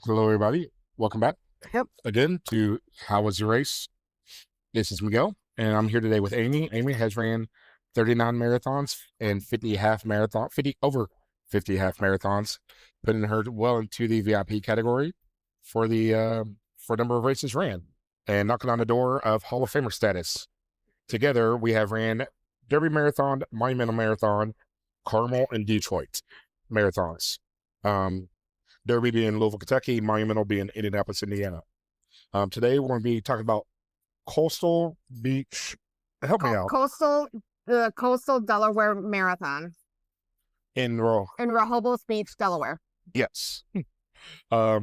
Hello, everybody. Welcome back Yep. again to How Was Your Race? This is Miguel, and I'm here today with Amy. Amy has ran 39 marathons and 50 over 50 half marathons, putting her well into the VIP category for the for number of races ran and knocking on the door of Hall of Famer status. Together, we have ran Derby Marathon, Monumental Marathon, Carmel, and Detroit marathons. Derby being Louisville, Kentucky, Monumental being Indianapolis, Indiana. Today we're going to be talking about Coastal Beach. Help me out. The Coastal Delaware Marathon In Rehoboth Beach, Delaware. Yes. I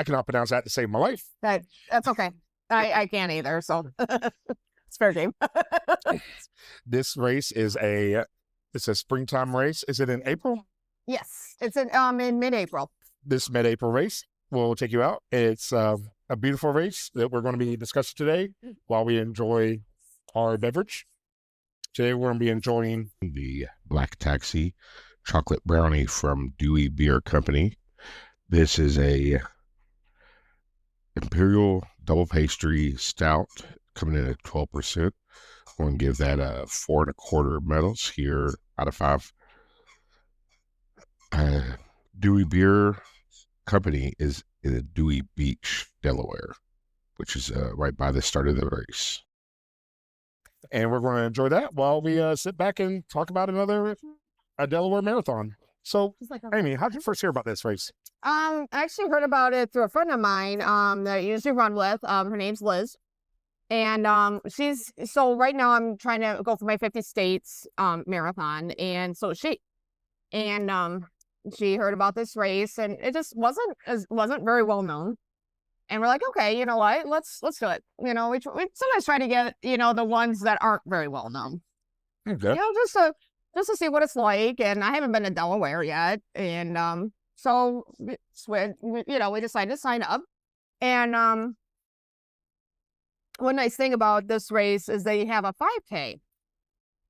cannot pronounce that to save my life. That's okay. I can't either, so it's fair game. This race is a springtime race. Is it in April? Yes, it's in mid-April. This mid-April race will take you out. It's a beautiful race that we're going to be discussing today while we enjoy our beverage. Today we're going to be enjoying the Black Taxi chocolate brownie from Dewey Beer Company. This is a Imperial double pastry stout coming in at 12%. We're going to give that a 4 1/4 medals here out of 5. Dewey Beer Company is in Dewey Beach, Delaware, which is right by the start of the race. And we're going to enjoy that while we sit back and talk about a Delaware marathon. So, Amy, how did you first hear about this race? I actually heard about it through a friend of mine that I usually run with. Her name's Liz. And so right now I'm trying to go for my 50 states marathon. And so she heard about this race, and it just wasn't very well known. And we're like, okay, you know what? Let's do it. You know, we sometimes try to get, the ones that aren't very well known. Okay. Just to see what it's like. And I haven't been to Delaware yet. And so we decided to sign up. And one nice thing about this race is they have a 5K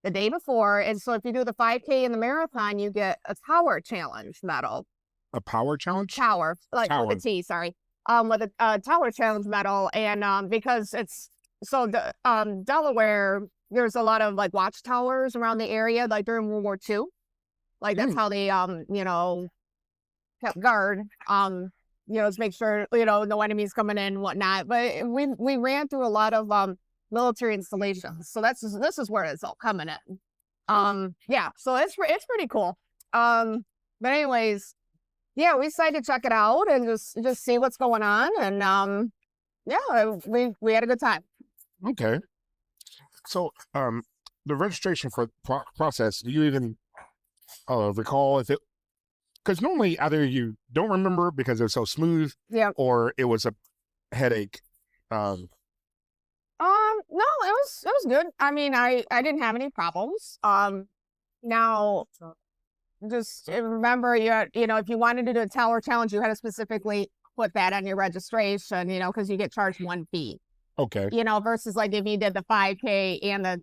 the day before. And so if you do the 5K and the marathon, you get a tower challenge medal. A power challenge? Tower, like Tower. with a T, sorry. With a tower challenge medal. And because it's so Delaware, there's a lot of like watchtowers around the area, like during World War II. Like that's how they kept guard. To make sure, no enemies coming in and whatnot. But we ran through a lot of military installations. So this is where it's all coming in. So it's pretty cool. But anyways, yeah, we decided to check it out and just see what's going on. And we had a good time. Okay. So the registration for process, do you even recall if it, because normally either you don't remember because it was so smooth, or it was a headache. No, it was good. I mean, I didn't have any problems. Now, just remember, if you wanted to do a tower challenge, you had to specifically put that on your registration, because you get charged 1 fee. Okay. Versus like if you did the 5K and the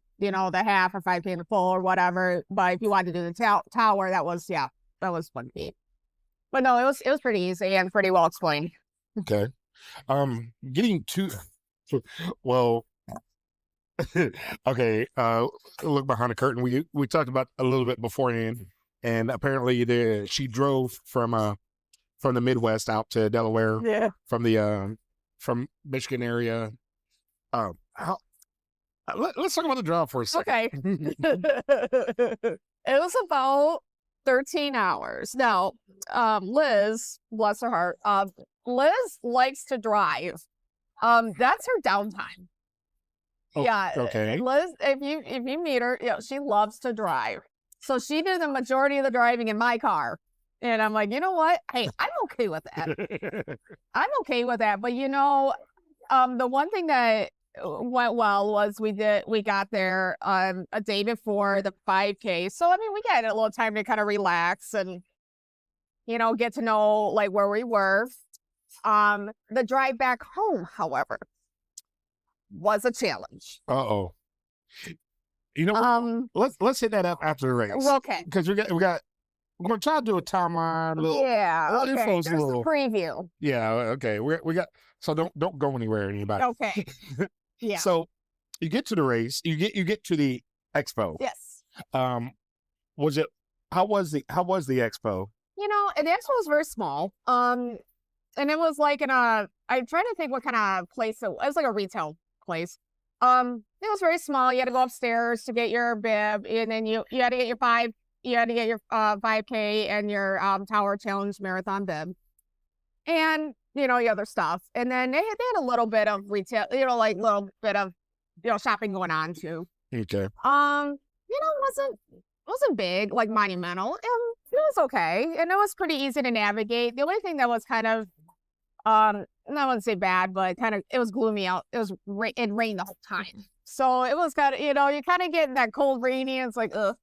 half or 5K and the full or whatever. But if you wanted to do the tower, that was 1 fee. But no, it was pretty easy and pretty well explained. Okay. Getting to, well, okay. Look behind the curtain. We talked about a little bit beforehand, and apparently she drove from the Midwest out to Delaware. Yeah. From Michigan area. Let's talk about the drive for a second. Okay. It was about 13 hours. Now, Liz, bless her heart, Liz likes to drive. That's her downtime. Oh, yeah. Okay. Liz, if you meet her, she loves to drive. So she did the majority of the driving in my car. And I'm like, you know what? Hey, I'm okay with that. I'm okay with that. But the one thing that went well was we got there a day before the 5K. So I mean, we got a little time to kind of relax and get to know like where we were. The drive back home, however, was a challenge. Uh-oh. Let's hit that up after the race. Well, okay. Because we got we're gonna try to do a timeline. A little, Yeah. well, Okay. info's a There's the little. preview. Yeah. Okay. We got. So don't go anywhere, anybody. Okay. Yeah. So you get to the race. You get to the expo. Yes. Was it? How was the expo? You know, and the expo was very small. And it was like in a. I'm trying to think what kind of place it was. Like a retail place. It was very small. You had to go upstairs to get your bib, and then you had to get your 5K and your Tower Challenge Marathon bib, and you know, the other stuff. And then they had a little bit of retail, you know, like little bit of shopping going on too. Okay. You know, wasn't big, like monumental. It was okay, and it was pretty easy to navigate. The only thing that was kind of I wouldn't say bad, but kind of, it was gloomy out. It rained the whole time. So it was kind of, you know, you kind of get that cold, rainy, and it's like, ugh,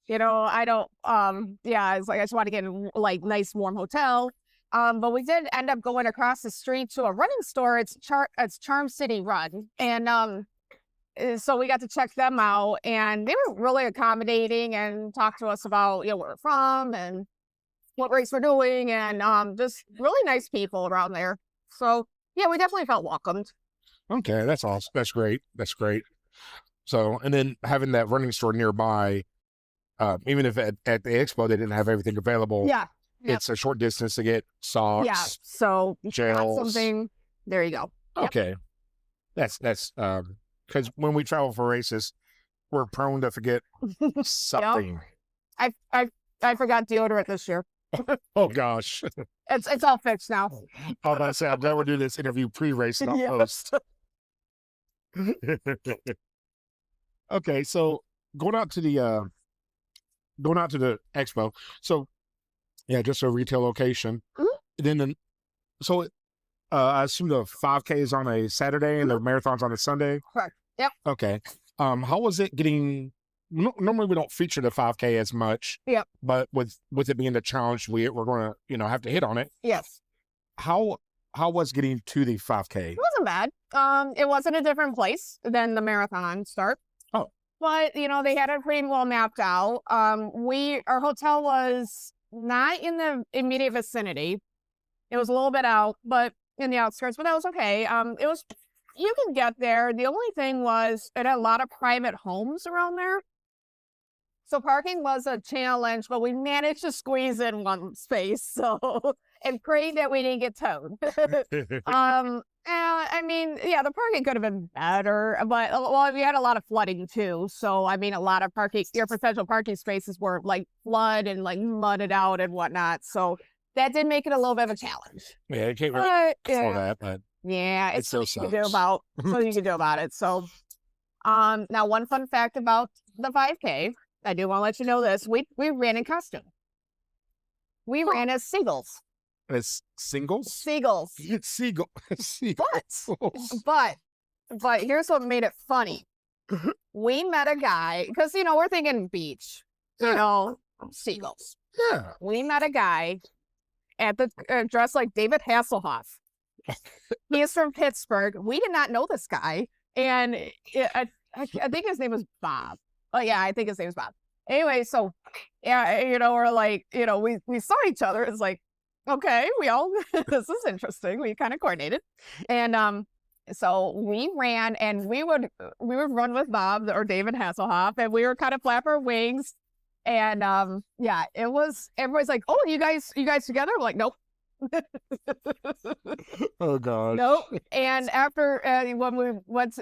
you know, I don't, yeah, it's like, I just want to get in like nice, warm hotel. But we did end up going across the street to a running store. It's Charm City Run. And, so we got to check them out, and they were really accommodating and talked to us about, you know, where we're from and what race we're doing, and just really nice people around there. So yeah, we definitely felt welcomed. Okay, that's awesome. That's great. That's great. So, and then having that running store nearby, even if at the expo they didn't have everything available, Yeah. Yep. it's a short distance to get socks. Yeah. So gels. something. There you go. Yep. Okay, that's because when we travel for races, we're prone to forget something. I forgot deodorant this year. Oh gosh, It's all fixed now. I was about to say I'll never do this interview pre-race, not post. Okay, so going out to the expo. So yeah, just a retail location. Mhm. Then I assume the 5K is on a Saturday and the marathon's on a Sunday. Correct. Yep. Okay. How was it getting? Normally we don't feature the 5K as much. Yep. But with it being the challenge, we're going to have to hit on it. Yes. How was getting to the 5K? It wasn't bad. It was in a different place than the marathon start. Oh. But you know, they had it pretty well mapped out. Our hotel was not in the immediate vicinity. It was a little bit out, but in the outskirts, but that was okay. You can get there. The only thing was it had a lot of private homes around there. So parking was a challenge, but we managed to squeeze in one space. So, and prayed that we didn't get towed. I mean, yeah, the parking could have been better, but well, we had a lot of flooding too. So, I mean, a lot of your potential parking spaces were like flood and like mudded out and whatnot. So that did make it a little bit of a challenge. Yeah, you can't really control Yeah, that, but yeah, it it's still something you can do sucks. about something you can do about it. So, now one fun fact about the 5K, I do want to let you know this: we ran in costume. We ran as seagulls. It's singles? Seagulls. It's seagulls. But here's what made it funny. We met a guy, because you know, we're thinking beach, you know, seagulls. Yeah. We met a guy at the dressed like David Hasselhoff. He is from Pittsburgh. We did not know this guy, and I think his name was Bob. Oh yeah, I think his name was Bob. Anyway, so yeah, you know, we're like, you know, we saw each other. It's like, okay, we all this is interesting. We kind of coordinated, and so we ran, and we would run with Bob or David Hasselhoff, and we were kind of flap our wings, and yeah, it was, everybody's like, oh, you guys together? We're like, nope. Oh god. Nope. And after when we went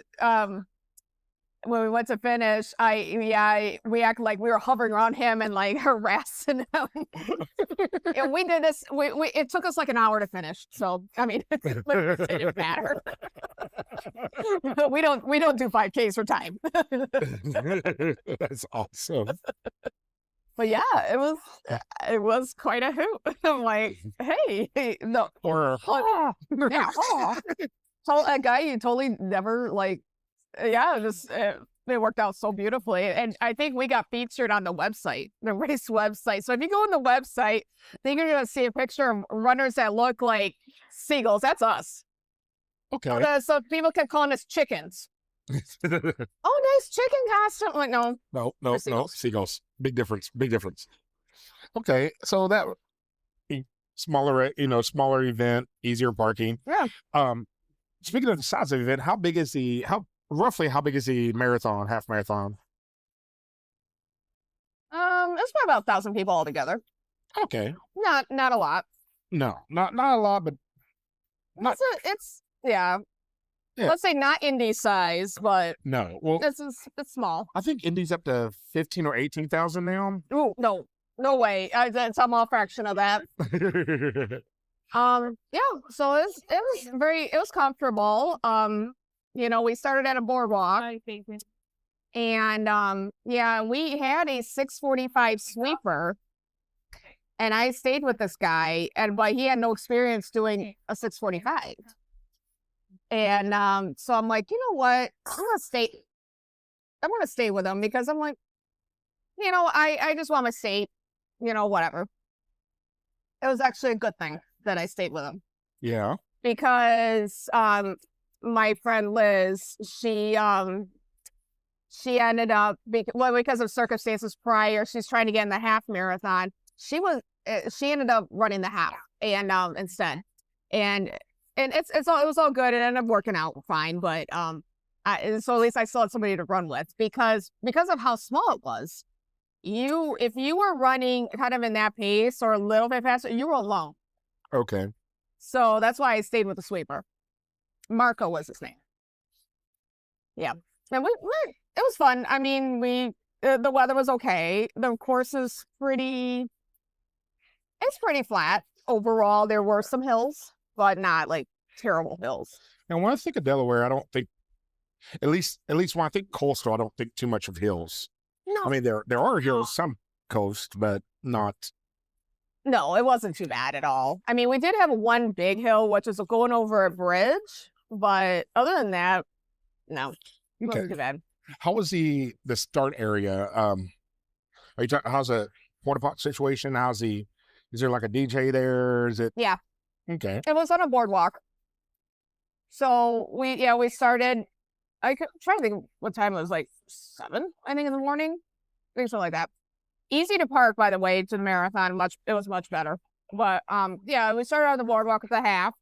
to finish, we acted like we were hovering around him and like harassing him. And we did this. It took us like an hour to finish. So I mean, it didn't matter. we don't do 5Ks for time. That's awesome. But yeah, it was quite a hoot. I'm like, hey, no, Or yeah, told that guy you totally never like, yeah, just it worked out so beautifully, and I think we got featured on the website, the race website. So if you go on the website, I think you're gonna see a picture of runners that look like seagulls. That's us. okay. So people kept calling us chickens. Oh, nice chicken costume. I'm like, no, No, They're seagulls. seagulls. Big difference. Big difference. Okay, so that smaller, smaller event, easier parking. Yeah. Um, Speaking of the size of the event, how big is the marathon, half marathon? It's probably about 1,000 people altogether. Okay, Not a lot. no, not a lot, but not It's yeah. yeah, Let's say not indie size, but no. Well, it's small. I think Indy's up to 15 or 18,000 now. Oh no, no way. It's a small fraction of that. Yeah. So it was comfortable. We started at a boardwalk, and yeah, we had a 6:45 sweeper, and I stayed with this guy, but he had no experience doing a 6:45. And so I'm like, you know what? I'm gonna stay with him because I'm like, I just want to stay, whatever. It was actually a good thing that I stayed with him Yeah. because my friend Liz, she ended up because of circumstances prior, she's trying to get in the half marathon. She ended up running the half and instead. And it was all good. It ended up working out fine, but so at least I still had somebody to run with because of how small it was. If you were running kind of in that pace or a little bit faster, you were alone. Okay. So that's why I stayed with the sweeper. Marco was his name. Yeah, and it was fun. I mean, the weather was okay. The course is it's pretty flat overall. There were some hills, but not like terrible hills. And when I think of Delaware, I don't think at least when I think coastal, I don't think too much of hills. No, I mean there are hills, some coast, but not. no, it wasn't too bad at all. I mean, we did have one big hill, which was going over a bridge, but other than that, no, it wasn't Okay. too bad. How was the start area? Are you talking? How's the porta pot situation? Is there like a DJ there? Is it Yeah, okay? it was on a boardwalk. So we started. I'm trying to think what time it was, like 7, I think, in the morning. I think something like that. Easy to park, by the way, to the marathon. It was much better. But yeah, we started on the boardwalk at the half.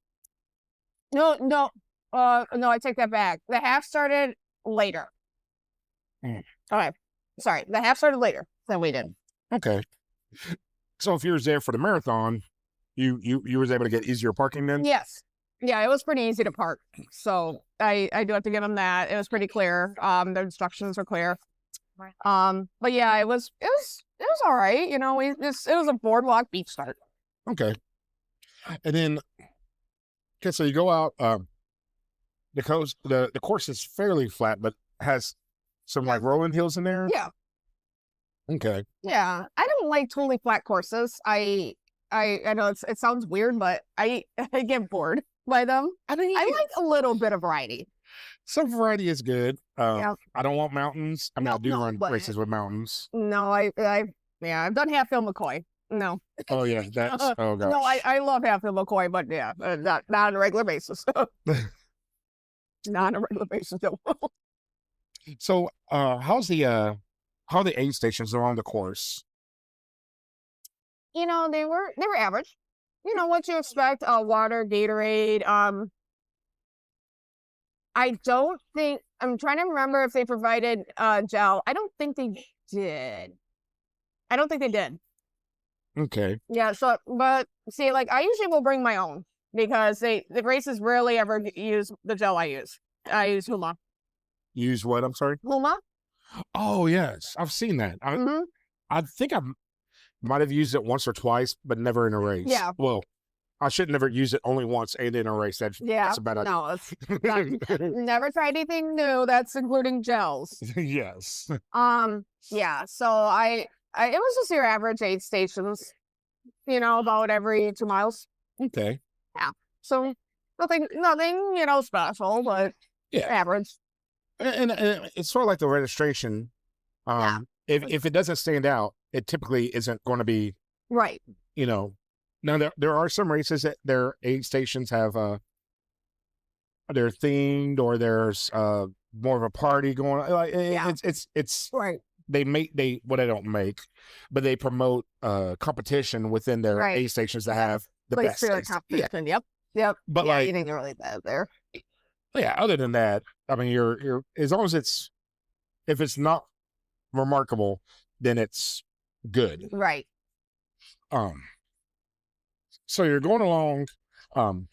No, I take that back. The half started later. Mm. Okay, sorry, the half started later than we did. Okay. So if you were there for the marathon, you was able to get easier parking then? Yes, yeah, it was pretty easy to park. So I do have to give them that. It was pretty clear. The instructions were clear. But yeah, it was all right. It was a boardwalk beach start. Okay. And then okay, so you go out. The coast, the course is fairly flat, but has some like rolling hills in there. Yeah. Okay. Yeah, I don't like totally flat courses. I know it sounds weird, but I get bored by them. I mean, I like a little bit of variety. some variety is good. Yeah. I don't want mountains. I mean, I do No, run but races with mountains. no, yeah, I've done Hatfield McCoy. No, Oh yeah, that's oh no, gosh. I love Hatfield McCoy, but yeah, not on a regular basis. Not on a regular basis. No. So, how are the aid stations along the course? They were average. What you expect, water, Gatorade. I don't think I'm trying to remember if they provided gel. I don't think they did. I don't think they did. Okay. Yeah, so but see, like I usually will bring my own because the races rarely ever use the gel I use. I use Huma. Use what? I'm sorry. Huma? Oh yes, I've seen that. Mm-hmm. I think I might have used it once or twice, but never in a race. Yeah. Well, I should never use it only once and in a race. That's a bad idea. No, it's never tried anything new. That's including gels. Yes. Yeah. So it was just your average aid stations. About every 2 miles. Okay. Yeah. So nothing, special, but Yeah. average. And it's sort of like the registration. Yeah. If it doesn't stand out, it typically isn't going to be. Right. Now there are some races that their aid stations have they're themed or there's more of a party going on. Like Yeah. it's Right. they don't make, but they promote competition within their Right. aid stations that have the Like best spirit aid sta- competition. Yep. But Yeah, like, you didn't really bad there. yeah, other than that, I mean, you're as long as if it's not remarkable, then it's good. Right. Um, so you're going along.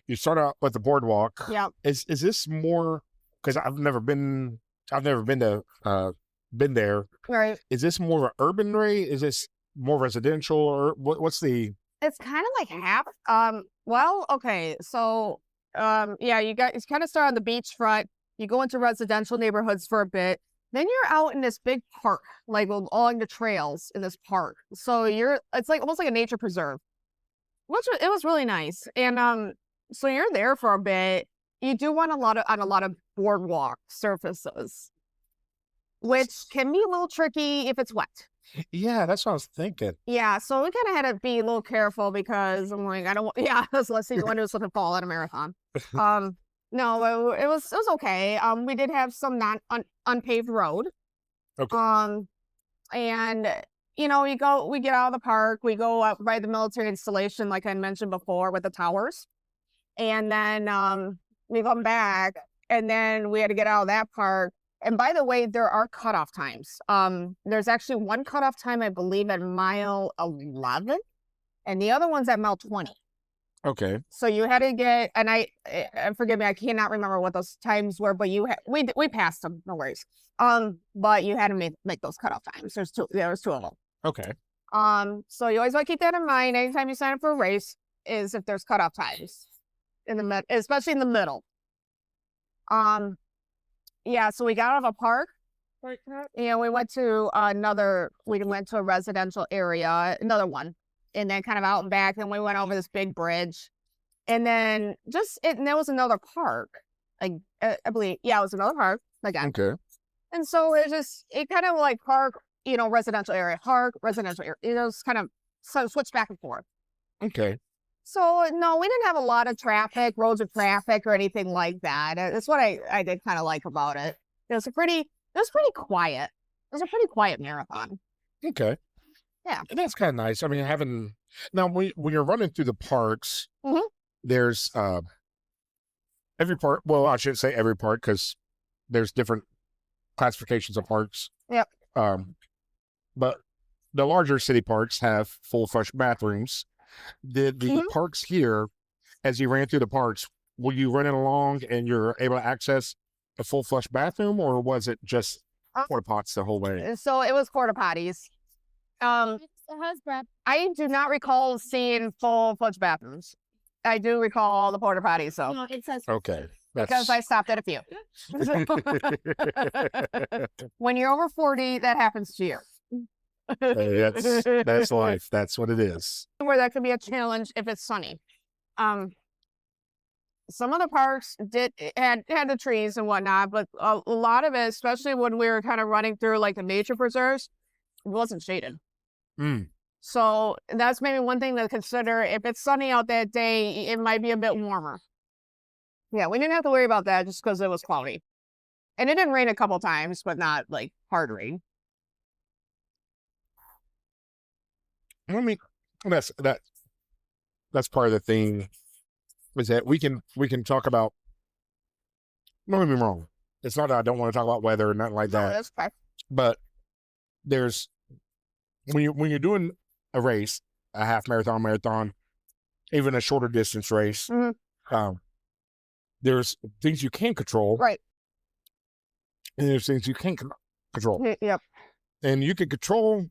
You start out with the boardwalk. Yep. Is this more? Because I've never been to been there. Right. Is this more of an urban race? Is this more residential, or what's the? It's kind of like half. Well, okay. So, yeah, you kind of start on the beachfront. You go into residential neighborhoods for a bit. Then you're out in this big park, like along the trails in this park. So it's like almost like a nature preserve, it was really nice. And so you're there for a bit. You do want on a lot of boardwalk surfaces, which can be a little tricky if it's wet. Yeah, that's what I was thinking. Yeah, so we kind of had to be a little careful because I'm like, I don't want, yeah, let's see when it was going to fall at a marathon. No, it was okay. We did have some unpaved road. Okay. And we get out of the park, we go up by the military installation, like I mentioned before, with the towers, and then we come back, and then we had to get out of that park. And by the way, there are cutoff times. There's actually one cutoff time, I believe, at mile 11, and the other one's at mile 20. Okay. So you had to get, and forgive me, I cannot remember what those times were, but we passed them, no worries. But you had to make those cutoff times. There was two of them. Okay. So you always want to keep that in mind anytime you sign up for a race, is if there's cutoff times especially in the middle. Yeah, so we got out of a park. We went to a residential area, another one, and then kind of out and back, and we went over this big bridge, and then and there was another park. Like I believe, yeah, it was another park again. Okay. And so it kind of like park, residential area, park, residential area. It was kind of switch back and forth. Okay. So no, we didn't have a lot of roads of traffic or anything like that. That's what I did kind of like about it. It was pretty quiet. It was a pretty quiet marathon. Okay. Yeah. And that's kind of nice. I mean, now when you're running through the parks, there's every park. Well, I shouldn't say every park because there's different classifications of parks. Yep. But the larger city parks have full flush bathrooms. Did the parks here, as you ran through the parks, were you running along and you're able to access a full flush bathroom, or was it just porta pots the whole way? So it was porta potties. I do not recall seeing full flush bathrooms. I do recall the porta potties, though. No, it says Okay. Because I stopped at a few. When you're over 40, that happens to you. Hey, that's life. That's what it is. Where that could be a challenge if it's sunny. Some of the parks had the trees and whatnot, but a lot of it, especially when we were kind of running through like the nature preserves, it wasn't shaded. So that's maybe one thing to consider. If it's sunny out that day, it might be a bit warmer. Yeah, we didn't have to worry about that just because it was cloudy. And it didn't rain a couple times, but not like hard rain. I mean, that's part of the thing, is that we can talk about. Don't get me wrong. It's not that I don't want to talk about weather or nothing like that. That's correct. But there's when you're doing a race, a half marathon, even a shorter distance race, there's things you can control, right? And there's things you can't control. Yep. And you can control.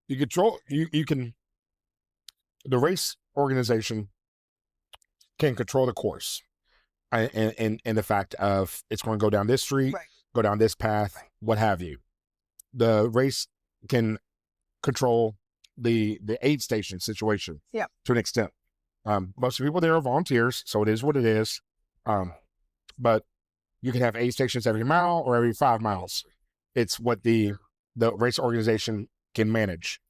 You can. The race organization can control the course, and the fact of it's going to go down this street, go down this path, what have you. The race can control the aid station situation, to an extent. Most of the people there are volunteers, so it is what it is. But you can have aid stations every mile or every 5 miles. It's what the race organization can manage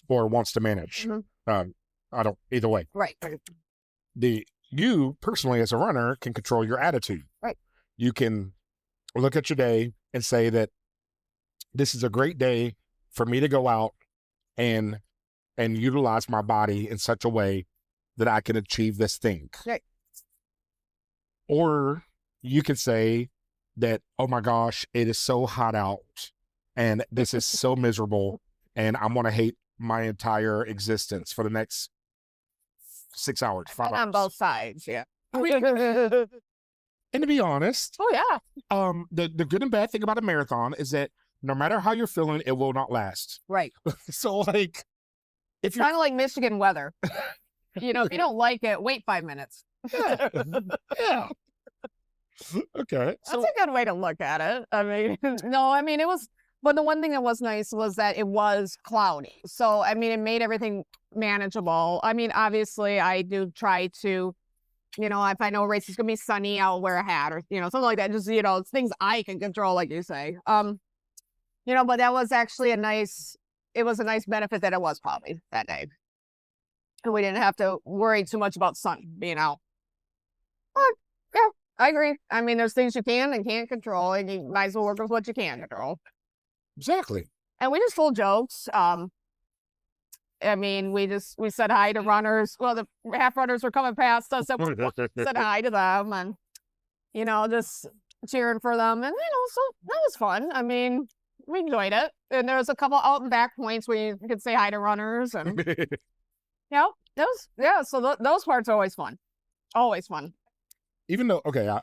or wants to manage. I don't, either way. Right. You personally as a runner can control your attitude. Right. You can look at your day and say that this is a great day for me to go out and utilize my body in such a way that I can achieve this thing. Right. Or you could say that, oh my gosh, it is so hot out and this is so miserable and I'm going to hate my entire existence for the next 6 hours, 5 And hours. on both sides, yeah. And to be honest, Oh yeah. The good and bad thing about a marathon is that no matter how you're feeling, it will not last. Right. So like, if you're Kind of like Michigan weather. If you don't like it, wait 5 minutes. yeah, yeah. Okay. That's a good way to look at it. I mean, no, I mean, it was, but the one thing that was nice was that it was cloudy. So, I mean, it made everything manageable. I mean, obviously, I do try to, if I know a race is going to be sunny, I'll wear a hat or, something like that. Just, it's things I can control, like you say. But that was actually it was a nice benefit that it was cloudy that day. And we didn't have to worry too much about sun being out. But, yeah, I agree. I mean, there's things you can and can't control, and you might as well work with what you can control. Exactly. And we just told jokes. I mean, we said hi to runners. Well, the half runners were coming past us, and we said hi to them, and just cheering for them, and so that was fun. I mean, we enjoyed it, and there was a couple out and back points where you could say hi to runners, and So those parts are always fun, always fun. Even though, okay,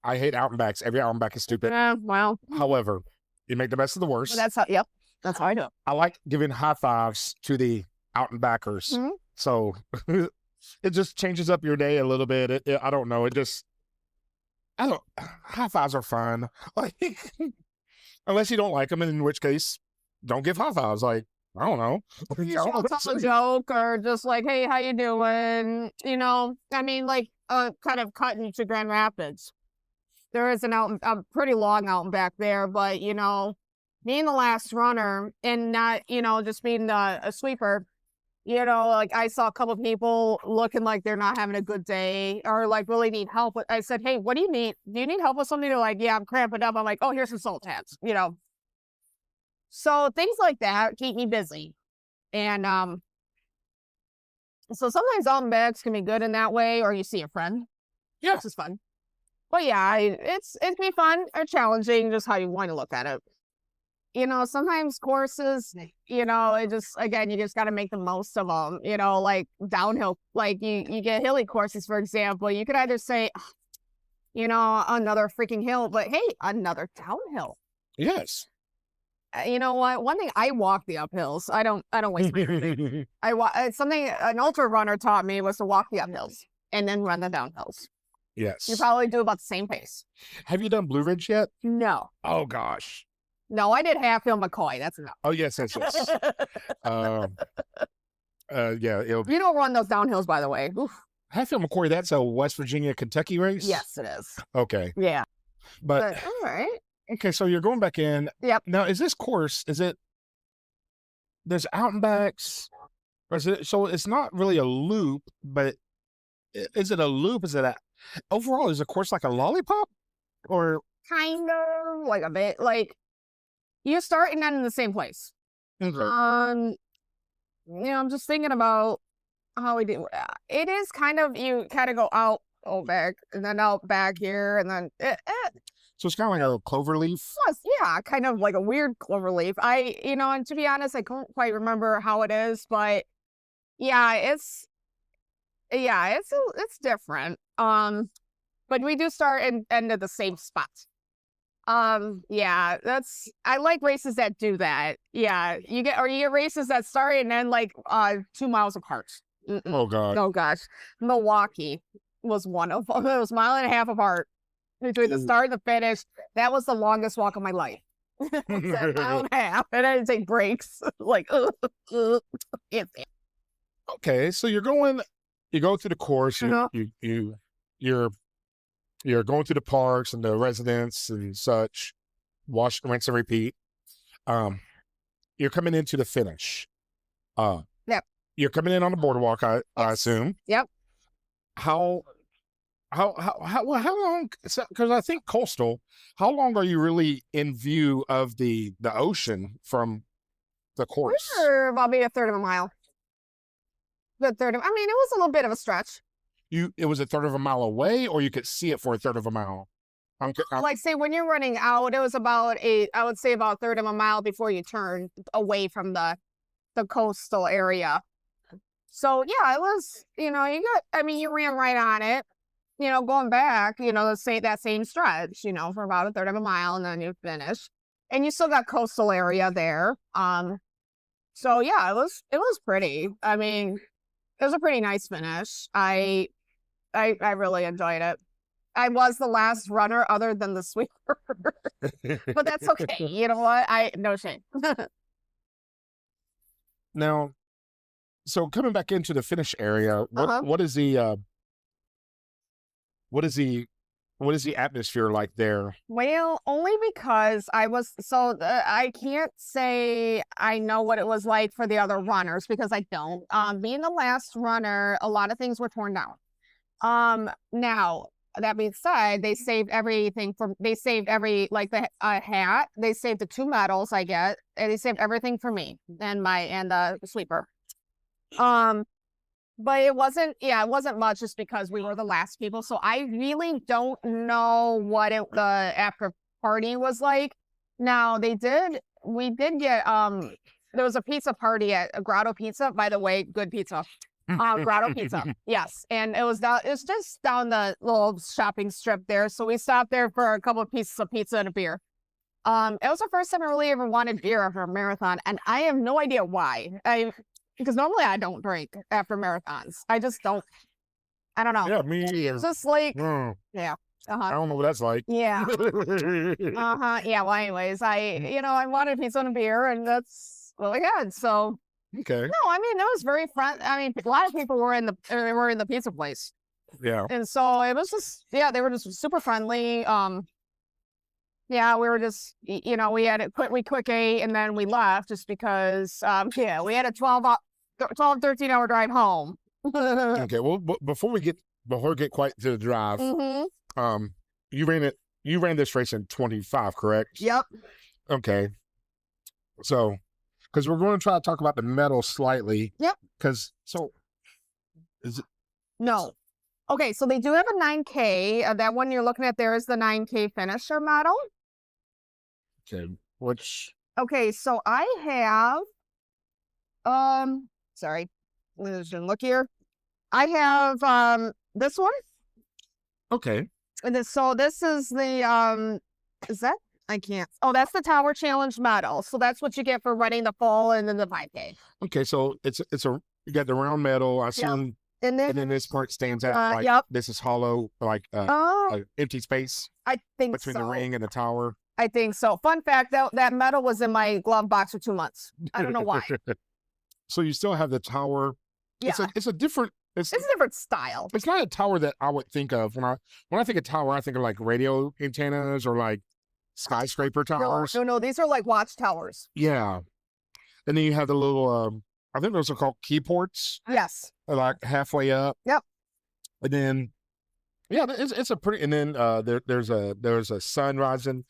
I hate out and backs. Every out and back is stupid. Yeah, well, However, you make the best of the worst. that's how I do it. I like giving high fives to the out and backers. Mhm. So it just changes up your day a little bit. I don't know. High fives are fun. Like, unless you don't like them, in which case, don't give high fives. Like, I don't know. Tell a joke or just like, hey, how you doing? I mean, like, kind of cutting to Grand Rapids. There is a pretty long out and back there, but being the last runner and not, just being a sweeper, like I saw a couple of people looking like they're not having a good day or like really need help. I said, hey, what do you need? Do you need help with something? They're like, yeah, I'm cramping up. I'm like, oh, here's some salt tabs, So things like that keep me busy. And so sometimes out and backs can be good in that way, or you see a friend. Yeah. Which is fun. But yeah, it can be fun or challenging, just how you want to look at it. Sometimes courses, it just, again, you just got to make the most of them, like downhill, like you get hilly courses, for example, you could either say, another freaking hill, but hey, another downhill. Yes. You know what? One thing, I walk the uphills. I don't waste my energy. It's something an ultra runner taught me was to walk the uphills and then run the downhills. Yes. You probably do about the same pace. Have you done Blue Ridge yet? No. Oh gosh. No, I did half hill McCoy. That's enough. Oh yes. Yeah. You don't run those downhills, by the way. Oof. Hatfield McCoy, that's a West Virginia, Kentucky race? Yes, it is. Okay. Yeah. But all right. Okay, so you're going back in. Yep. Now, is this course, there's out and backs, or so it's not really a loop, but is it a loop? Overall, is the course like a lollipop? Or? Kind of, like a bit, like, you start and end in the same place. Okay. I'm just thinking about how we do. It is kind of, you kind of go out, back, and then out back here, and then So it's kind of like a clover leaf? Yeah, kind of like a weird clover leaf. And to be honest, I can't quite remember how it is, but yeah, it's different. But we do start and end at the same spot. Yeah, I like races that do that. Yeah, you get races that start and end like 2 miles apart. Oh God. Oh gosh, Milwaukee was one of them. It was a mile and a half apart between the start and the finish. That was the longest walk of my life. It's a mile and a half, and I didn't take breaks. Like, Okay, so you go through the course. You're going through the parks and the residents and such. Wash, rinse, and repeat. You're coming into the finish. Yep. You're coming in on the boardwalk, I assume. Yep. How how long? Because I think coastal. How long are you really in view of the ocean from the course? We're about maybe a third of a mile. Good third of. I mean, it was a little bit of a stretch. It was a third of a mile away, or you could see it for a third of a mile. Like say when you're running out, it was about I would say about a third of a mile before you turn away from the coastal area. So yeah, it was, you got, I mean, you ran right on it, going back, that same stretch, for about a third of a mile, and then you finish, and you still got coastal area there. So yeah, it was pretty. I mean, it was a pretty nice finish. I really enjoyed it. I was the last runner other than the sweeper, but that's okay. You know what? No shame. Now, so coming back into the finish area, what is the atmosphere like there? Well, only because I can't say I know what it was like for the other runners because I don't. Being the last runner, a lot of things were torn down. Now that being said, they saved everything like the hat. They saved the 2 medals I get, and they saved everything for me and the sweeper. But it wasn't much just because we were the last people. So I really don't know what the after party was like. Now we did get, there was a pizza party at Grotto Pizza, by the way, good pizza. Grotto Pizza. Yes. And it's just down the little shopping strip there. So we stopped there for a couple of pieces of pizza and a beer. It was the first time I really ever wanted beer after a marathon, and I have no idea why. Because normally I don't drink after marathons. I just don't. I don't know. Yeah, me either. It's just like, yeah. I don't know what that's like. Yeah. Yeah. Well, anyways, I wanted pizza and a beer, and that's what I had. So. Okay. No, I mean, it was very fun. I mean, a lot of people were in the pizza place. Yeah. And so it was just, they were just super friendly. Yeah, we were just, we had it we quick ate and then we left just because, we had a 12, 13-hour drive home. Okay. Well, before we get quite to the drive, you ran this race in 25, correct? Yep. Okay. So, because we're going to try to talk about the medal slightly. Yep. Is it? No. Okay, so they do have a 9K. That one you're looking at there is the 9K finisher medal. Okay. Which? Okay, so I have, sorry, let's look here. I have this one. Okay. And this is the is that? I can't. Oh, that's the Tower Challenge medal. So that's what you get for running the full and then the 5K. Okay, so you got the round medal. I assume, and then this part stands out. Like, this is hollow, like empty space. I think between the ring and the tower. I think so. Fun fact: that medal was in my glove box for 2 months. I don't know why. So you still have the tower. Yeah, it's a different style. It's not a tower that I would think of when I think of tower. I think of like radio antennas or like skyscraper towers. No, these are like watchtowers. Yeah. And then you have the little I think those are called key ports. Yes. Like halfway up. Yep. And then it's a pretty, and then there's a sun rising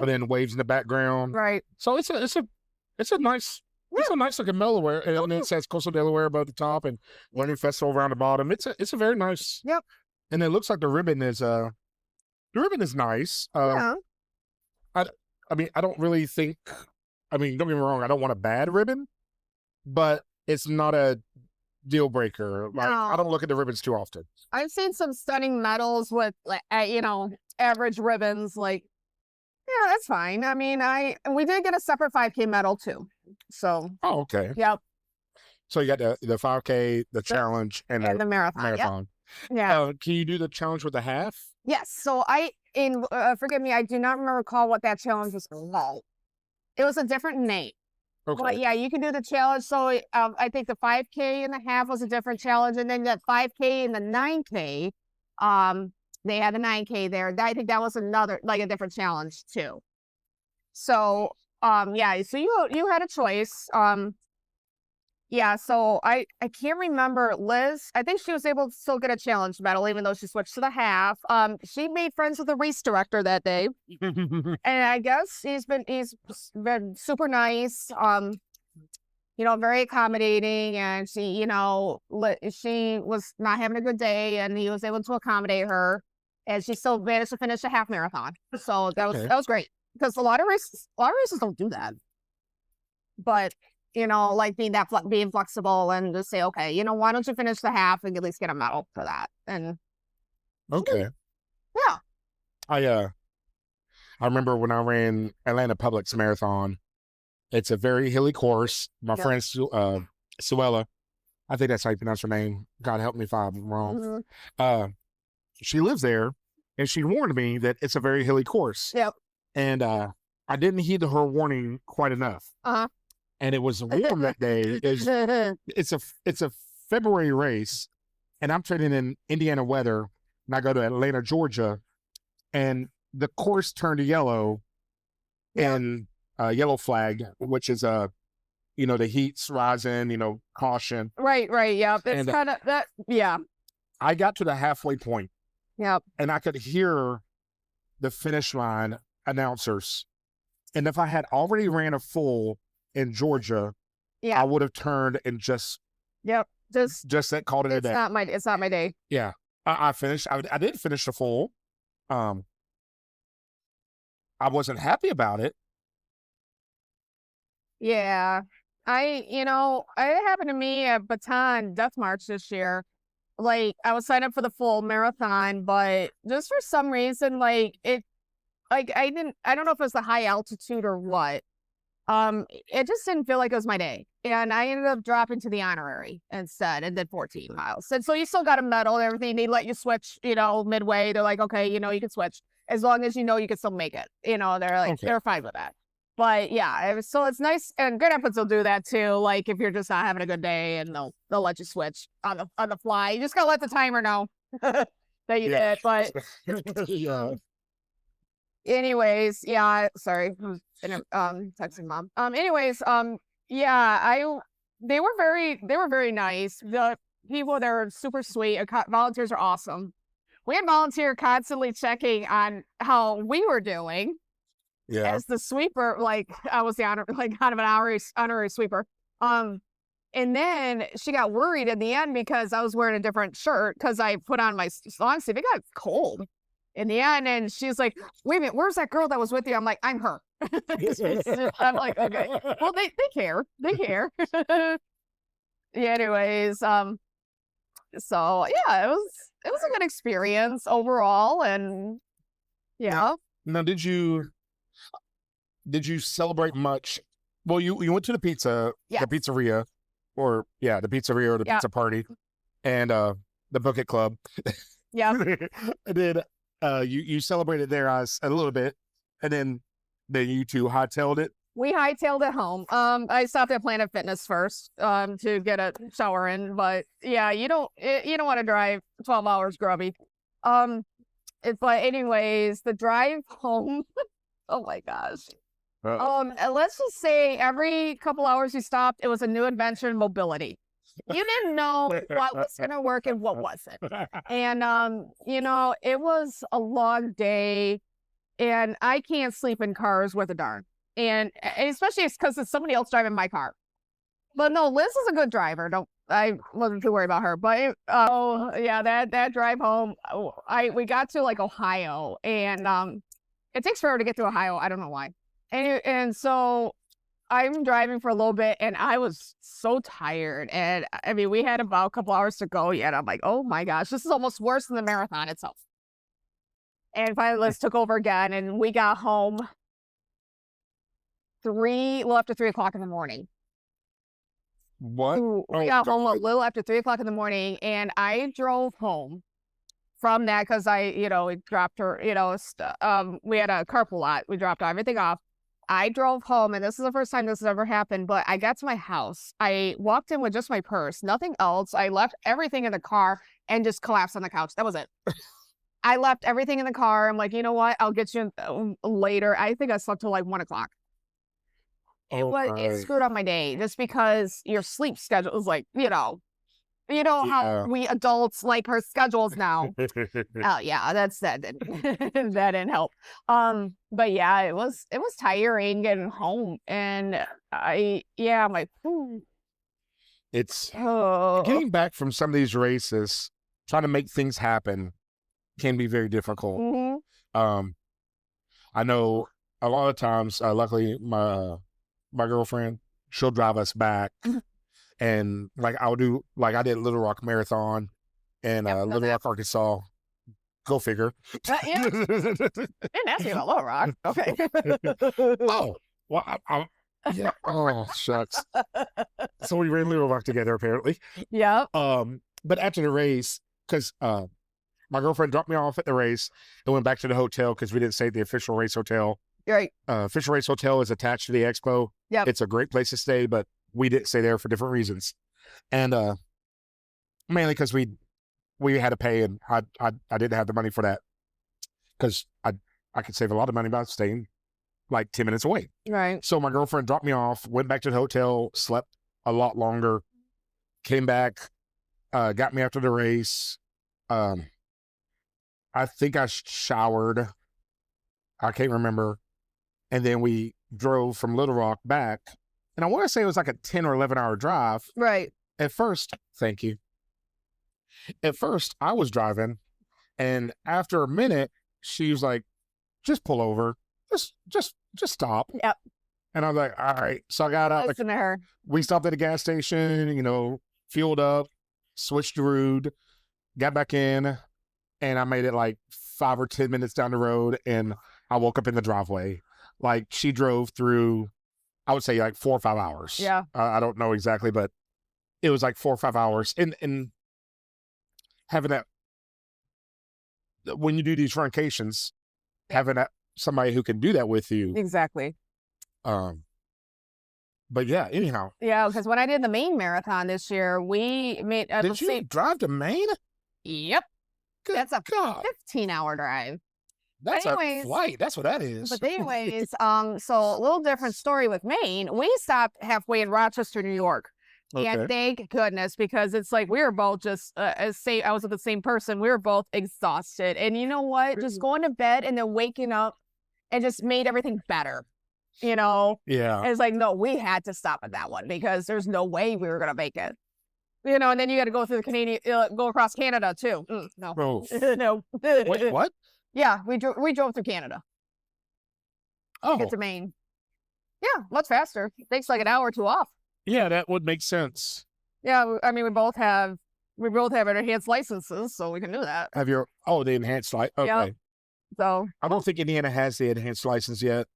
and then waves in the background. Right. So it's a nice looking Delaware, and it says Coastal Delaware above the top and Learning Festival around the bottom. It's a very nice. Yep. And it looks like the ribbon is nice. Yeah. I mean, I don't really think, don't get me wrong, I don't want a bad ribbon, but it's not a deal breaker. Like, no. I don't look at the ribbons too often. I've seen some stunning medals with, like, average ribbons. Like, yeah, that's fine. I mean, we did get a separate 5K medal too. So. Oh, okay. Yep. So you got the 5K, the challenge, and the marathon. Yep. Yeah. Can you do the challenge with a half? Yes. So forgive me, I do not recall what that challenge was called. It was a different name. Okay. But yeah, you can do the challenge. So I think the 5K and the half was a different challenge, and then the 5K and the 9K, they had the 9K there. I think that was another, like, a different challenge too. So yeah, so you had a choice. Yeah, so I can't remember Liz. I think she was able to still get a challenge medal, even though she switched to the half. She made friends with the race director that day, and I guess he's been super nice. Very accommodating, and she was not having a good day, and he was able to accommodate her, and she still managed to finish a half marathon. So Okay. that was great because a lot of races don't do that. But like being flexible and just say, okay, why don't you finish the half and at least get a medal for that? And Okay. yeah, I I remember when I ran Atlanta Publix Marathon. It's a very hilly course. My yeah, friend Suella, I think that's how you pronounce her name. God help me if I'm wrong. hmm Uh, she lives there, and she warned me that it's a very hilly course, yep, and I didn't heed her warning quite enough. uh And it was warm that day. huh, It's a February race, and I'm training in Indiana weather, and I go to Atlanta, Georgia, and the course turned yellow yeah, and yellow flag, which is the heat's rising, caution. right, yeah. It's And kind of that, yeah, I got to the halfway point, yeah, and I could hear the finish line announcers. And if I had already ran a full in Georgia, yeah, I would have turned and just yep. that called it a day. It's not my day. Yeah, I finished. I did finish the full. Um, I wasn't happy about it. Yeah. It happened to me at Baton Death March this year. Like, I was signed up for the full marathon, but just for some reason, I don't know if it was the high altitude or what. It just didn't feel like it was my day. And I ended up dropping to the honorary instead and did 14 miles. And so you still got a medal and everything. They let you switch, midway. They're like, okay, you can switch as long as you can still make it. They're like, Okay. they're fine with that. But yeah, so it's nice, and Good Efforts will do that too. Like if you're just not having a good day, and they'll let you switch on the fly. You just gotta let the timer know that you Yeah. did. But Yeah. anyways, yeah, sorry, I was texting mom. Yeah, they were very nice. The people there are super sweet. Volunteers are awesome. We had volunteer constantly checking on how we were doing Yeah. as the sweeper. Like I was the kind of an honorary sweeper. And then she got worried in the end because I was wearing a different shirt because I put on my long sleeve. It got cold in the end, and she's like, "Wait a minute, where's that girl that was with you?" I'm like, "I'm her." I'm like, "Okay, well, they they care." Yeah, anyways, so yeah, it was a good experience overall, and Now, yeah, now, did you celebrate much? Well, you went to yeah, the pizzeria, or yeah, the pizzeria or the yeah, pizza party, and the bucket club. yeah. And then you celebrated there a little bit, and then you two hightailed it. We hightailed it home. I stopped at Planet Fitness first, to get a shower in, but yeah, you don't want to drive 12 hours grubby. Um, but anyways, the drive home, oh my gosh. Uh, And let's just say every couple hours you stopped, it was a new adventure in mobility. You didn't know what was going to work and what wasn't. And, it was a long day, and I can't sleep in cars worth a darn. And especially because it's somebody else driving my car. But no, Liz is a good driver. I wasn't too worried about her. But oh yeah, that drive home, we got to like Ohio, and it takes forever to get to Ohio. I don't know why. And so I'm driving for a little bit, and I was so tired. And I mean, we had about a couple hours to go yet. I'm like, oh my gosh, this is almost worse than the marathon itself. And finally, Liz took over again, and we got home after 3 o'clock in the morning. what? We Oh, got home a little after 3 o'clock in the morning, and I drove home from that because we dropped her, we had a carpool lot. We dropped everything off. I drove home, and this is the first time this has ever happened, but I got to my house. I walked in with just my purse, nothing else. I left everything in the car and just collapsed on the couch. That was it. I left everything in the car. I'm like, you know what? I'll get you later. I think I slept till like 1 o'clock. it Okay. screwed up my day just because your sleep schedule is like, you know how Yeah. we adults like our schedules now. Oh yeah, that didn't that didn't help. But yeah, it was tiring getting home, and I'm like, It's oh, getting back from some of these races, trying to make things happen can be very difficult. mhm, Um, I know a lot of times, luckily, my girlfriend, she'll drive us back, and like I'll do, like I did Little Rock Marathon in yep, done Little that. Rock, Arkansas. Go figure. Yeah, didn't ask me about Little Rock. Okay. Oh, well, yeah. Oh, shucks. So we ran Little Rock together, apparently. Yep. But after the race, because my girlfriend dropped me off at the race and went back to the hotel because we didn't stay at the official race hotel. Right. Official race hotel is attached to the expo. Yep. It's a great place to stay, but we didn't stay there for different reasons, and mainly because we had to pay, and I didn't have the money for that because I could save a lot of money by staying like 10 minutes away. Right. So my girlfriend dropped me off, went back to the hotel, slept a lot longer, came back, got me after the race. Um, I think I showered. I can't remember. And then we drove from Little Rock back. And I want to say it was like a 10 or 11-hour drive. Right. At first, thank you. At first, I was driving. And after a minute, she was like, just pull over. Just stop. Yep. And I was like, all right. So I got out. Listen to her. We stopped at a gas station, fueled up, switched the route, got back in, and I made it like 5 or 10 minutes down the road, and I woke up in the driveway. Like she drove through, I would say like 4 or 5 hours. Yeah. I don't know exactly, but it was like 4 or 5 hours. And having that, when you do these truncations, having that somebody who can do that with you. Exactly. But yeah, anyhow. Yeah, because when I did the Maine marathon this year, we made. Did you drive to Maine? Yep. Good That's a God. 15-hour drive. That's a flight. That's what that is. But anyways, so a little different story with Maine. We stopped halfway in Rochester, New York. Okay. And thank goodness, because it's like we were both just I was with the same person. We were both exhausted. And you know what? Just going to bed and then waking up and just made everything better. Yeah. And it's like, no, we had to stop at that one because there's no way we were gonna make it. And then you got to go through the Canadian, go across Canada too. No, Oh. no. Wait, what? Yeah, we drove through Canada. Oh, Get to Maine. Yeah, much faster. Takes like an hour or two off. yeah, that would make sense. Yeah, I mean, we both have enhanced licenses, so we can do that. Have your the enhanced license? Okay. Yep. So I don't think Indiana has the enhanced license yet,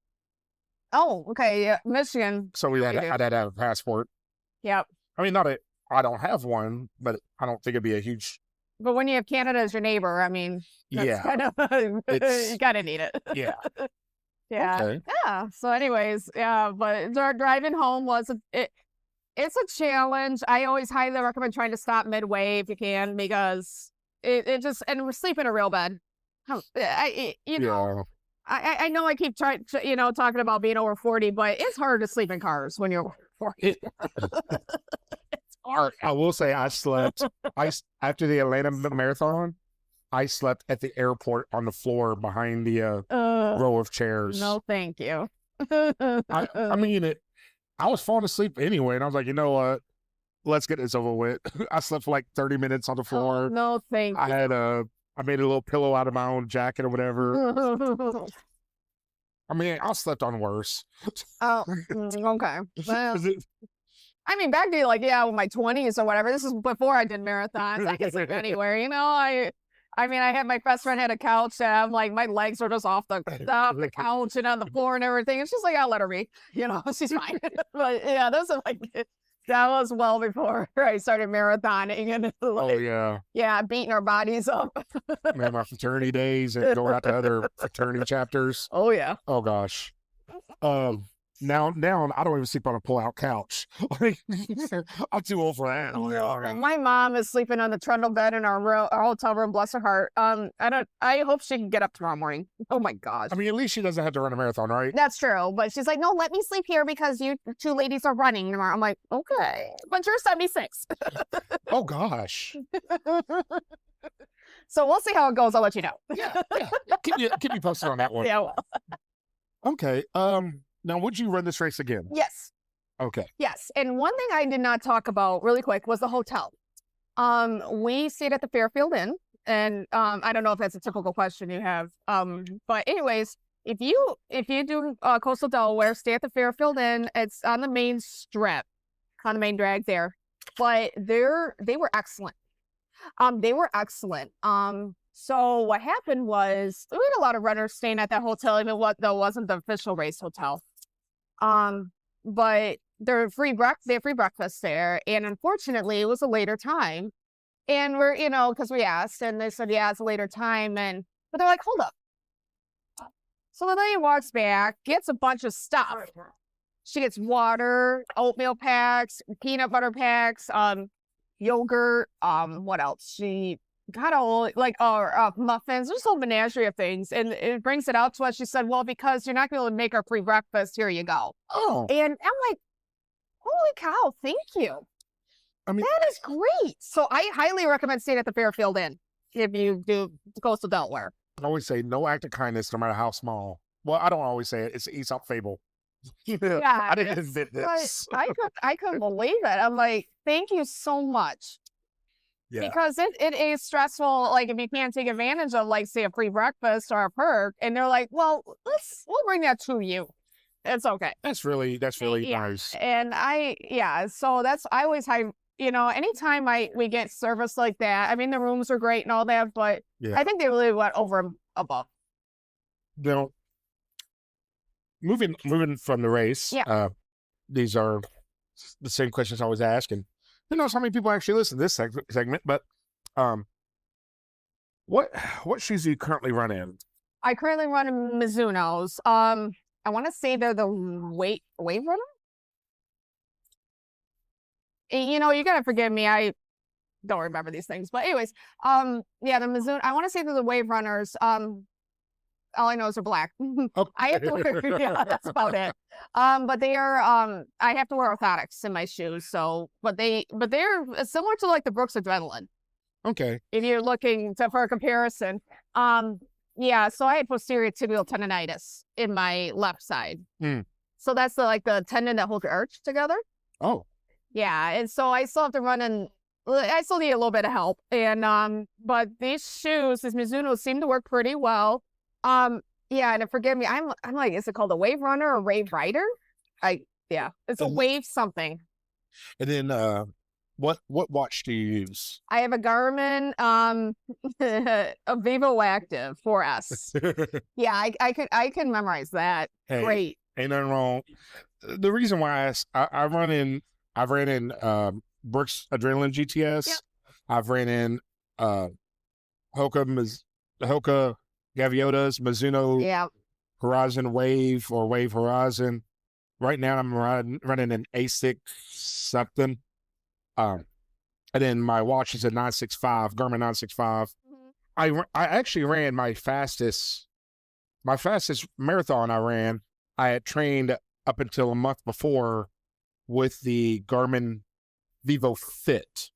okay, yeah, Michigan. so we do. I'd have to have a passport. Yep. I mean, I don't have one, but I don't think it'd be a huge. But when you have Canada as your neighbor, I mean, that's Yeah, kind of you kind of need it. yeah. Yeah. Okay. Yeah. So, anyways, yeah, but driving home it's a challenge. I always highly recommend trying to stop midway if you can, because it just, and we're sleeping in a real bed. I know I keep trying, talking about being over 40, but it's hard to sleep in cars when you're over 40. It's hard. I will say I slept. After the Atlanta Marathon, I slept at the airport on the floor behind the row of chairs. No, thank you. I mean, I was falling asleep anyway, and I was like, you know what? Let's get this over with. I slept for like 30 minutes on the floor. No, thank you. I made a little pillow out of my own jacket or whatever. I mean, I slept on worse. Oh, okay. Well, I mean, back to with my 20s or whatever. This is before I did marathons. I could sleep anywhere, I mean, my best friend had a couch, and I'm like, my legs were just off the couch and on the floor and everything. It's just like, I'll let her be, she's fine. But yeah, that was well before I started marathoning and beating our bodies up. Man, my fraternity days and going out to other fraternity chapters. Oh yeah. Oh gosh. Now I don't even sleep on a pull-out couch. Like, I'm too old for that. My mom is sleeping on the trundle bed in our hotel room. Bless her heart. I hope she can get up tomorrow morning. Oh my gosh. I mean, at least she doesn't have to run a marathon, right? That's true. But she's like, no, let me sleep here because you two ladies are running tomorrow. I'm like, okay, but you're 76. Oh gosh. So we'll see how it goes. I'll let you know. Yeah. Keep me posted on that one. Yeah. Well. Okay. Now, would you run this race again? Yes. Okay. Yes. And one thing I did not talk about really quick was the hotel. We stayed at the Fairfield Inn, and I don't know if that's a typical question you have. But anyways, if you do coastal Delaware, stay at the Fairfield Inn. It's on the main strip, on the main drag there. But they were excellent. They were excellent. So what happened was we had a lot of runners staying at that hotel, even though it wasn't the official race hotel. But they have free breakfast there, and unfortunately, it was a later time. And we're, because we asked, and they said, yeah, it's a later time, but they're like, hold up. So the lady walks back, gets a bunch of stuff. She gets water, oatmeal packs, peanut butter packs, yogurt, what else? She got muffins, just a whole menagerie of things. And it brings it out to us. She said, well, because you're not going to be able to make our free breakfast, here you go. Oh. And I'm like, holy cow, thank you. I mean, that is great. So I highly recommend staying at the Fairfield Inn if you do coastal Delaware. I always say no act of kindness, no matter how small. Well, I don't always say it. It's an Aesop fable. Yeah, I didn't invent this. I couldn't believe it. I'm like, thank you so much. Yeah. Because it is stressful, like if you can't take advantage of, like, say, a free breakfast or a perk, and they're like, well, we'll bring that to you. It's okay. That's really nice. And so I always anytime we get service like that, I mean, the rooms are great and all that, but I think they really went over and above. Now, moving from the race, these are the same questions I was asking. Who knows how many people actually listen to this segment, but what shoes do you currently run in? I currently run in Mizuno's. I want to say they're the Wave Runner. You gotta forgive me. I don't remember these things, but anyways, the Mizuno. I want to say they're the Wave Runners. All I know is they're black. Okay. I have to wear, that's about it. But they are, I have to wear orthotics in my shoes. So, but they're similar to like the Brooks Adrenaline. Okay. If you're looking for a comparison. So I had posterior tibial tendonitis in my left side. So that's the tendon that holds your arch together. Oh. Yeah. And so I still have to run in. I still need a little bit of help. And, but these Mizuno seem to work pretty well. And forgive me, I'm like, is it called a Wave Runner or Wave Rider? It's a Wave something. And then what watch do you use? I have a Garmin a Vivo Active 4S. I can memorize that. Hey, great. Ain't nothing wrong. The reason why I've ran in Brooks Adrenaline GTS. Yep. I've ran in Hoka Gaviotas, Mizuno Horizon Wave or Wave Horizon. Right now I'm running an ASIC something. And then my watch is a 965, Garmin 965. Mm-hmm. I actually ran my fastest marathon I had trained up until a month before with the Garmin Vivo Fit,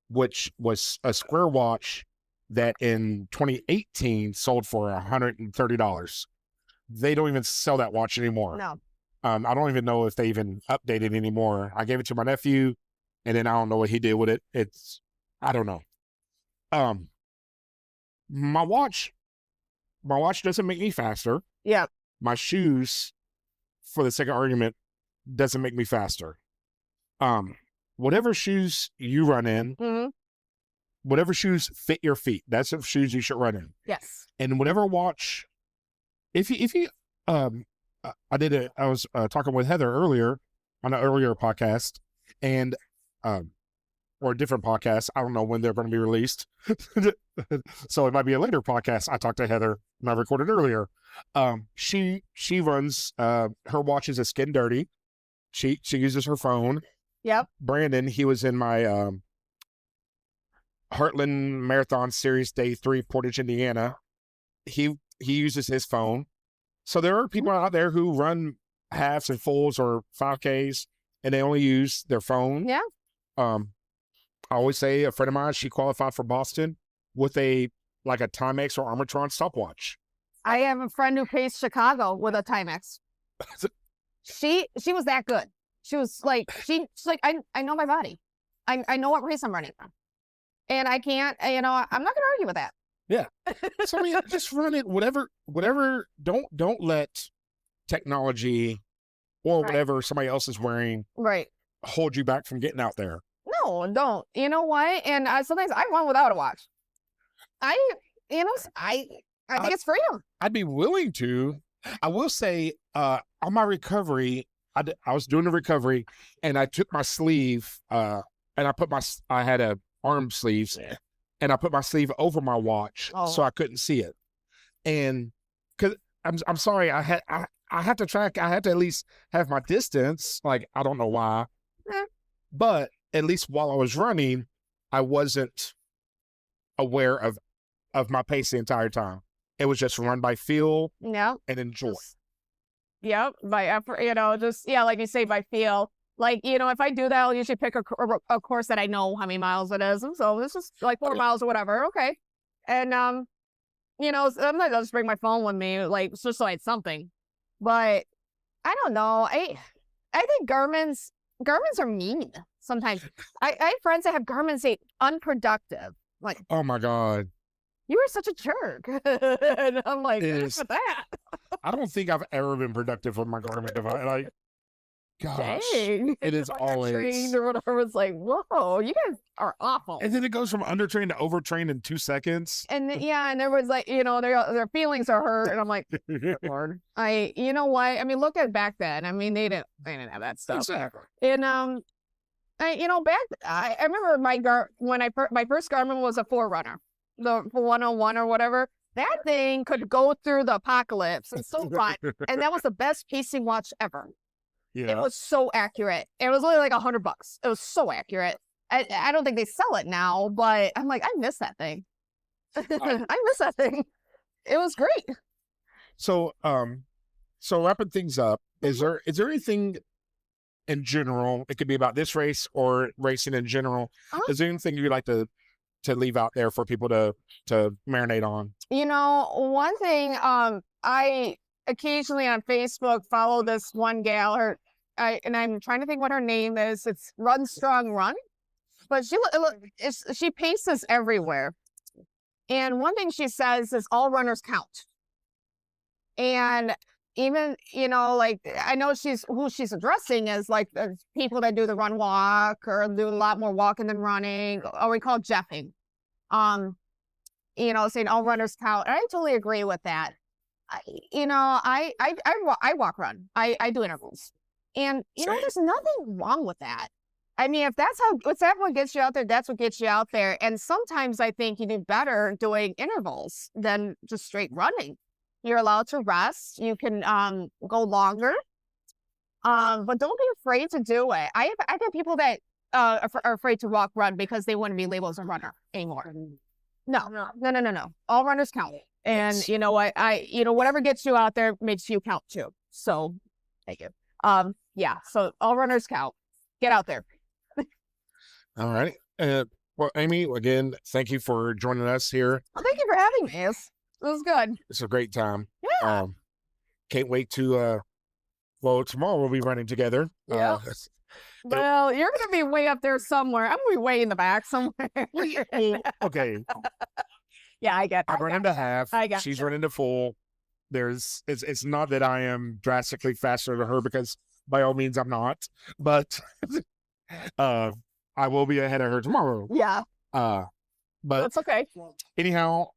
which was a square watch that in 2018 sold for $130. They don't even sell that watch anymore. No. I don't even know if they even update it anymore. I gave it to my nephew, and then I don't know what he did with it. I don't know. My watch doesn't make me faster. Yeah. My shoes, for the sake of argument, doesn't make me faster. Whatever shoes you run in, mm-hmm. whatever shoes fit your feet, that's the shoes you should run in. Yes. And whatever watch, if you I was talking with Heather earlier on an earlier podcast, and or a different podcast. I don't know when they're going to be released. So it might be a later podcast. I talked to Heather and I recorded earlier. She runs her watch is a Skin Dirty. She uses her phone. Yep. Brandon, he was in my Heartland Marathon Series Day 3, Portage, Indiana. He uses his phone. So there are people out there who run halves and fulls or 5Ks and they only use their phone. Yeah. I always say a friend of mine, she qualified for Boston with a Timex or Armatron stopwatch. I have a friend who paced Chicago with a Timex. She was that good. She's like, I know my body. I know what race I'm running from. And I can't, I'm not going to argue with that. Yeah. So I mean, just run it, whatever, don't let technology or whatever somebody else is wearing hold you back from getting out there. No, don't. You know what? And sometimes I run without a watch. I think it's freedom. I'd be willing to. I will say, on my recovery, I was doing the recovery and I took my sleeve, and I had a arm sleeves and I put my sleeve over my watch so I couldn't see it. And cause I'm sorry, I had to at least have my distance. Like, I don't know why, but at least while I was running, I wasn't aware of my pace the entire time. It was just run by feel and enjoy. By effort, like you say, by feel. Like, if I do that, I'll usually pick a course that I know how many miles it is. And so it's just like 4 miles or whatever. Okay. And, I'm not going to just bring my phone with me, like, just so I had something. But I don't know. I think Garmin's are mean sometimes. I have friends that have Garmin say unproductive. Like, oh my God. You were such a jerk. And I'm like, what's with that? I don't think I've ever been productive with my Garmin device. Like, gosh, dang. It is always. Or whatever. It's like, whoa, you guys are awful. And then it goes from undertrained to overtrained in 2 seconds. And and there was like, their feelings are hurt. And I'm like, Lord, you know what? I mean, look at back then. I mean, they didn't have that stuff. Exactly. And I remember my first Garmin was a Forerunner, the 101 or whatever. That thing could go through the apocalypse. It's so fun. And that was the best pacing watch ever. Yeah. It was so accurate. It was only like $100. It was so accurate. I don't think they sell it now, but I'm like, I miss that thing. I miss that thing. It was great. So, wrapping things up, is there anything in general? It could be about this race or racing in general. Is there anything you'd like to leave out there for people to marinate on? One thing, I occasionally on Facebook follow this one gal, and I'm trying to think what her name is. It's Run Strong Run, but she paces everywhere. And one thing she says is all runners count. And even, like, I know who she's addressing is like the people that do the run walk or do a lot more walking than running, or we call it jeffing. Saying all runners count. And I totally agree with that. I walk run. I do intervals. And, there's nothing wrong with that. I mean, if that's what gets you out there, that's what gets you out there. And sometimes I think you do better doing intervals than just straight running. You're allowed to rest. You can go longer. But don't be afraid to do it. I've had people that are afraid to walk run because they wouldn't be labeled as a runner anymore. No. All runners count. And you know what? Whatever gets you out there makes you count too. So thank you. So all runners count. Get out there. All right. Well, Amy, again, thank you for joining us here. Well, thank you for having me. It was good. It's a great time. Yeah. Can't wait to, tomorrow we'll be running together. Yeah. Well, you're going to be way up there somewhere. I'm going to be way in the back somewhere. Okay. Yeah, I get it. I'm running to half. She's running to full. It's not that I am drastically faster than her, because by all means I'm not, but I will be ahead of her tomorrow. Yeah. But that's okay. Anyhow,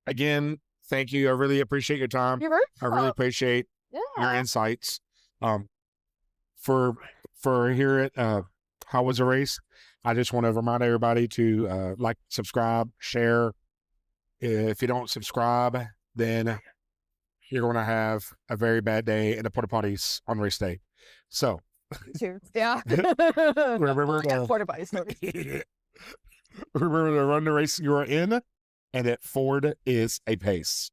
again, thank you. I really appreciate your time. I really appreciate your insights. For here at How was the race? I just want to remind everybody to like, subscribe, share. If you don't subscribe, then you're going to have a very bad day in the porta potties on race day. So Cheers. Yeah. remember Yeah, to, porta potty stories. remember to run the race you are in, and that Ford is a pace.